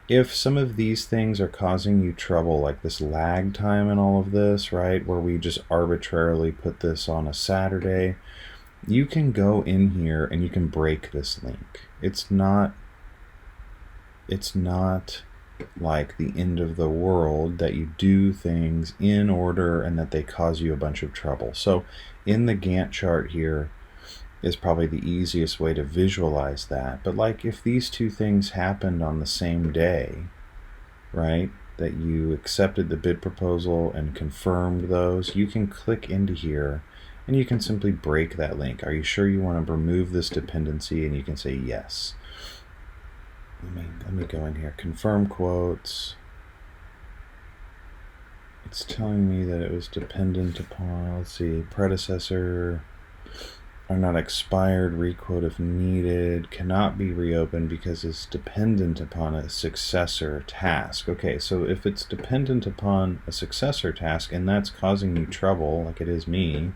if some of these things are causing you trouble, like this lag time and all of this, right, where we just arbitrarily put this on a Saturday, you can go in here and you can break this link. It's not like the end of the world that you do things in order and that they cause you a bunch of trouble. So in the Gantt chart here is probably the easiest way to visualize that. But like if these two things happened on the same day, right, that you accepted the bid proposal and confirmed those, you can click into here and you can simply break that link. Are you sure you want to remove this dependency? And you can say yes. Let me go in here. Confirm quotes. It's telling me that it was dependent upon, let's see, predecessor are not expired, requote if needed, cannot be reopened because it's dependent upon a successor task. Okay, so if it's dependent upon a successor task and that's causing you trouble, like it is me,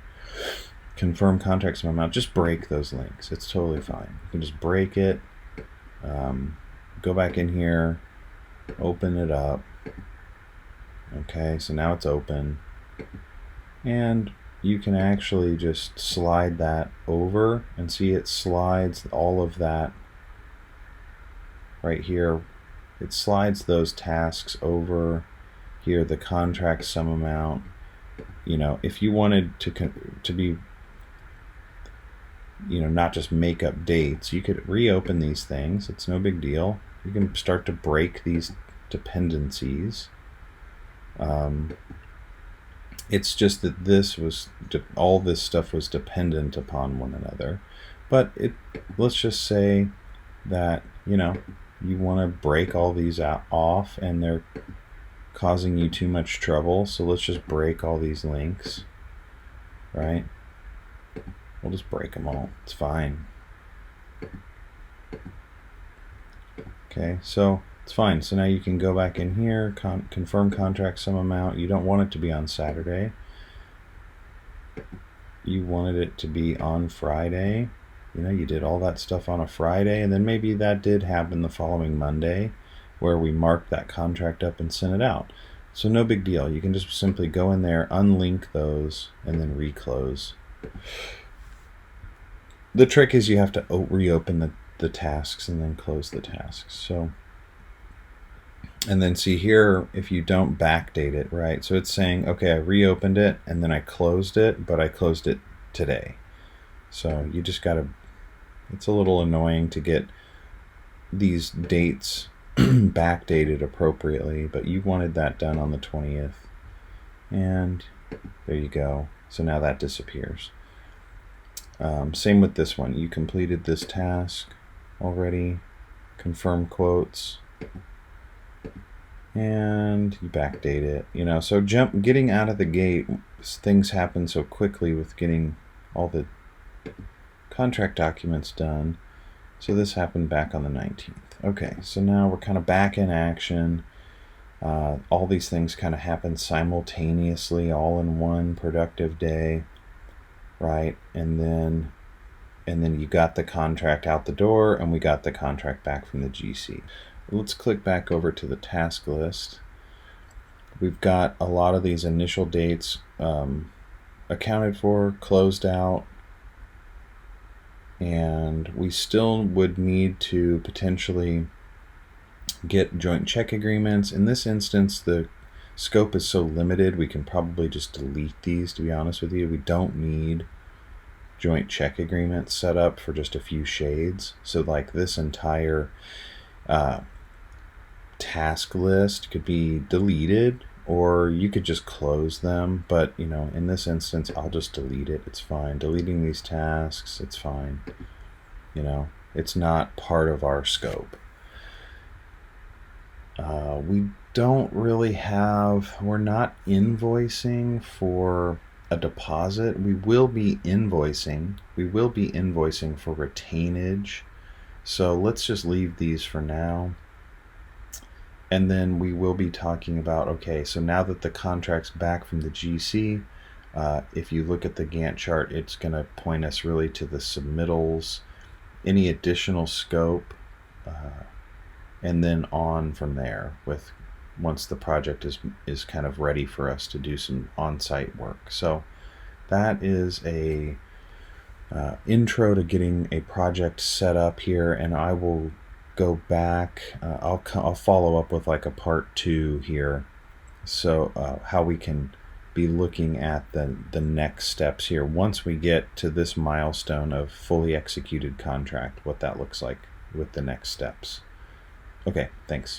confirm contract sum amount, just break those links. It's totally fine. You can just break it, go back in here, open it up. Okay, so now it's open. And you can actually just slide that over and see it slides all of that right here. It slides those tasks over here, the contract sum amount. You know, if you wanted to be, you know, not just make up dates, you could reopen these things. It's no big deal. You can start to break these dependencies. It's just that all this stuff was dependent upon one another. But let's just say that, you know, you want to break all these off and they're causing you too much trouble. So let's just break all these links, right? We'll just break them all. It's fine. Okay, so it's fine. So now you can go back in here, confirm contract sum amount. You don't want it to be on Saturday. You wanted it to be on Friday. You know, you did all that stuff on a Friday, and then maybe that did happen the following Monday where we marked that contract up and sent it out. So no big deal. You can just simply go in there, unlink those, and then reclose. The trick is you have to reopen the tasks and then close the tasks. So, and then see here, if you don't backdate it, right? So it's saying, okay, I reopened it and then I closed it, but I closed it today. So you just gotta, it's a little annoying to get these dates backdated appropriately, but you wanted that done on the 20th. And there you go. So now that disappears. Same with this one. You completed this task already. Confirm quotes. And you backdate it. You know, so getting out of the gate, things happen so quickly with getting all the contract documents done. So this happened back on the 19th. Okay, so now we're kind of back in action. All these things kind of happen simultaneously, all in one productive day, right? And then you got the contract out the door, and we got the contract back from the GC. Let's click back over to the task list. We've got a lot of these initial dates accounted for, closed out, and we still would need to potentially get joint check agreements. In this instance, the scope is so limited, we can probably just delete these, to be honest with you. We don't need joint check agreements set up for just a few shades. So like this entire task list could be deleted, or you could just close them. But, you know, in this instance, I'll just delete it. It's fine. Deleting these tasks, it's fine. You know, it's not part of our scope. We don't really we're not invoicing for a deposit. We will be invoicing for retainage. So let's just leave these for now. And then we will be talking about, okay, so now that the contract's back from the GC, if you look at the Gantt chart, it's going to point us really to the submittals, any additional scope, and then on from there with once the project is kind of ready for us to do some on-site work. So that is a intro to getting a project set up here, and I will go back. I'll follow up with like a part 2 here, so how we can be looking at the next steps here once we get to this milestone of fully executed contract, what that looks like with the next steps. Okay, thanks.